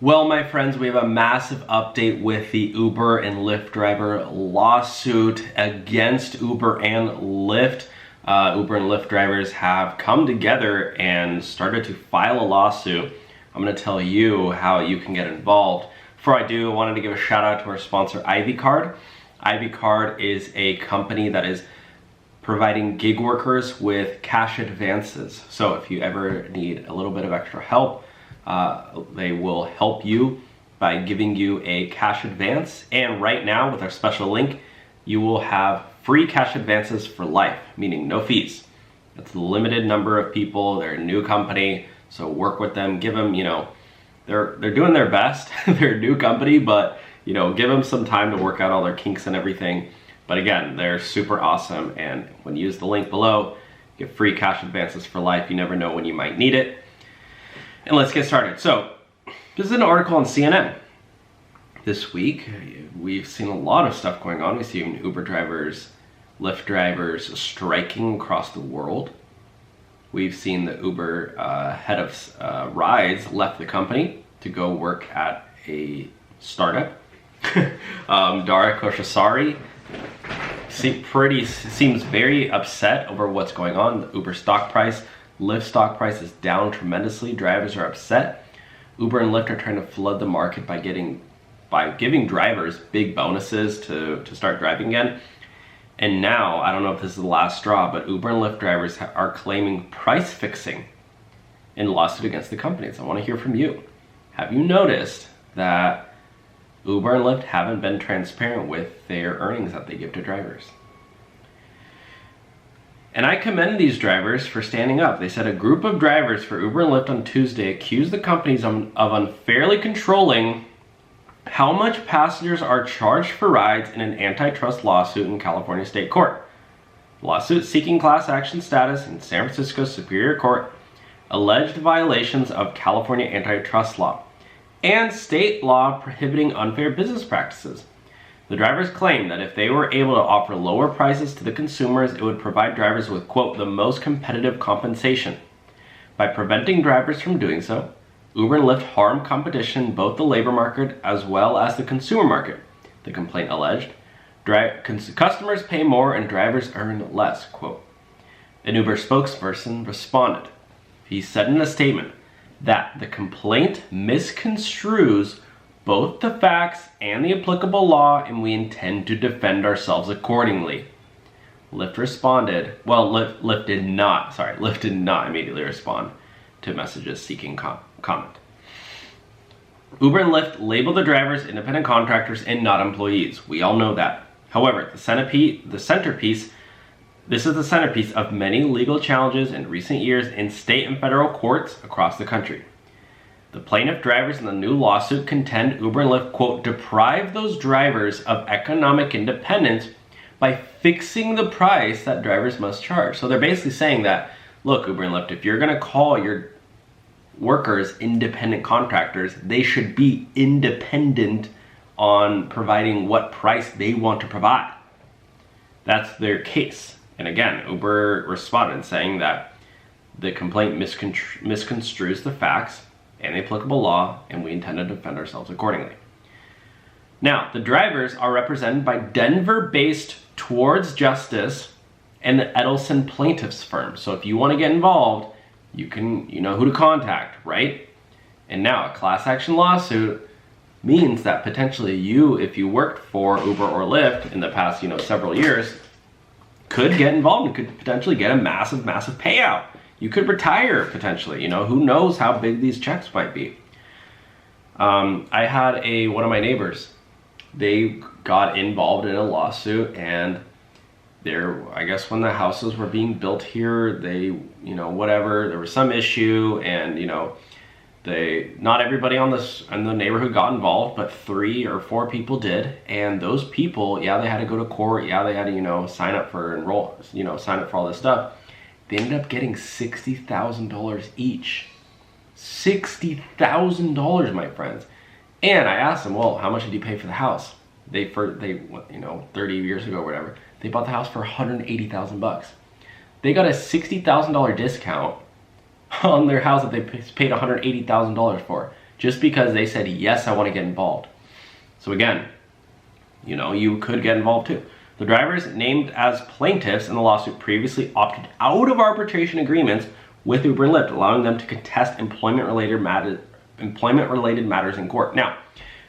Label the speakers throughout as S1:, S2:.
S1: Well, my friends, we have a massive update with the Uber and Lyft driver lawsuit against Uber and Lyft. Uber and Lyft drivers have come together and started to file a lawsuit. I'm going to tell you how you can get involved. Before I do, I wanted to give a shout out to our sponsor, Ivy Card. Ivy Card is a company that is providing gig workers with cash advances. So if you ever need a little bit of extra help, they will help you by giving you a cash advance. And right now, with our special link, you will have free cash advances for life, meaning no fees. It's a limited number of people. They're a new company, so work with them. Give them, they're doing their best. They're a new company, but give them some time to work out all their kinks and everything. But again, they're super awesome, and when you use the link below, you get free cash advances for life. You never know when you might need it. And let's get started. So, this is an article on CNN. This week, we've seen a lot of stuff going on. We've seen Uber drivers, Lyft drivers striking across the world. We've seen the Uber head of rides left the company to go work at a startup. Dara Khosrowshahi seems very upset over what's going on. The Uber stock price, Lyft stock price is down tremendously. Drivers are upset. Uber and Lyft are trying to flood the market by giving drivers big bonuses to start driving again. And now, I don't know if this is the last straw, but Uber and Lyft drivers are claiming price fixing in a lawsuit against the companies. I want to hear from you. Have you noticed that Uber and Lyft haven't been transparent with their earnings that they give to drivers? And I commend these drivers for standing up. They said a group of drivers for Uber and Lyft on Tuesday accused the companies of unfairly controlling how much passengers are charged for rides in an antitrust lawsuit in California State Court. The lawsuit seeking class action status in San Francisco Superior Court alleged violations of California antitrust law and state law prohibiting unfair business practices. The drivers claimed that if they were able to offer lower prices to the consumers, it would provide drivers with, quote, the most competitive compensation. By preventing drivers from doing so, Uber and Lyft harm competition in both the labor market as well as the consumer market, the complaint alleged. Customers pay more and drivers earn less, quote. An Uber spokesperson responded. He said in a statement that the complaint misconstrues both the facts and the applicable law, and we intend to defend ourselves accordingly. Lyft responded, Lyft did not immediately respond to messages seeking comment. Uber and Lyft label the drivers independent contractors and not employees. We all know that. However, this is the centerpiece of many legal challenges in recent years in state and federal courts across the country. The plaintiff drivers in the new lawsuit contend Uber and Lyft, quote, deprive those drivers of economic independence by fixing the price that drivers must charge. So they're basically saying that, look, Uber and Lyft, if you're going to call your workers independent contractors, they should be independent on providing what price they want to provide. That's their case. And again, Uber responded saying that the complaint misconstrues the facts and the applicable law, and we intend to defend ourselves accordingly. Now, the drivers are represented by Denver-based Towards Justice and the Edelson plaintiffs firm. So if you want to get involved, you know who to contact, right? And now a class action lawsuit means that potentially you, if you worked for Uber or Lyft in the past, several years, could get involved and could potentially get a massive, massive payout. You could retire potentially, who knows how big these checks might be. I had one of my neighbors, they got involved in a lawsuit, and I guess when the houses were being built here, there was some issue, and not everybody in the neighborhood got involved, but 3 or 4 people did, and those people, they had to go to court, they had to sign up for all this stuff. They ended up getting $60,000 each. $60,000, my friends. And I asked them, well, how much did you pay for the house? They 30 years ago or whatever, they bought the house for $180,000. They got a $60,000 discount on their house that they paid $180,000 for, just because they said, yes, I want to get involved. So again, you know, you could get involved too. The drivers named as plaintiffs in the lawsuit previously opted out of arbitration agreements with Uber and Lyft, allowing them to contest employment-related matters in court. Now,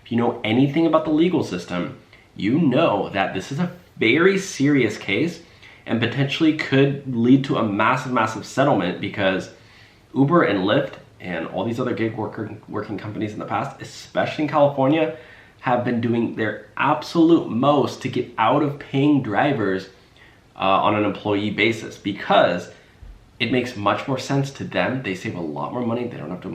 S1: if you know anything about the legal system, you know that this is a very serious case and potentially could lead to a massive settlement, because Uber and Lyft and all these other gig working companies in the past, especially in California, have been doing their absolute most to get out of paying drivers on an employee basis, because it makes much more sense to them. They save a lot more money. They don't have to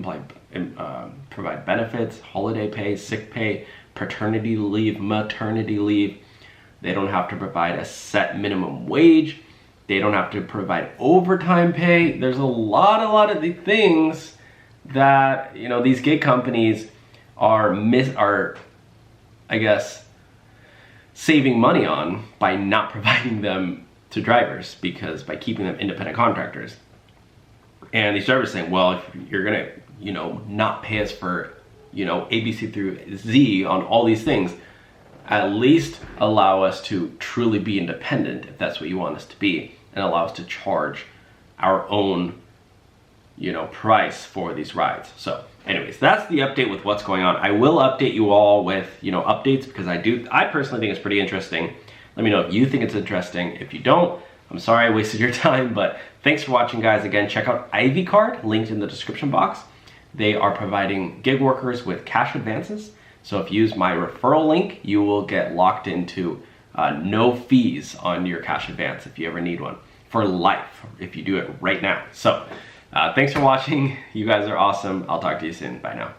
S1: provide benefits, holiday pay, sick pay, paternity leave, maternity leave. They don't have to provide a set minimum wage. They don't have to provide overtime pay. There's a lot of the things that, you know, these gig companies are I guess, saving money on by not providing them to drivers, because by keeping them independent contractors. And these drivers saying, well, if you're gonna, you know, not pay us for, you know, ABC through Z on all these things, at least allow us to truly be independent, if that's what you want us to be, and allow us to charge our own, you know, price for these rides. So anyways, that's the update with what's going on. I will update you all with, you know, updates, because I personally think it's pretty interesting. Let me know if you think it's interesting. If you don't, I'm sorry I wasted your time, but thanks for watching, guys. Again, check out Ivy Card, linked in the description box. They are providing gig workers with cash advances. So if you use my referral link, you will get locked into no fees on your cash advance if you ever need one, for life, if you do it right now. So thanks for watching. You guys are awesome. I'll talk to you soon. Bye now.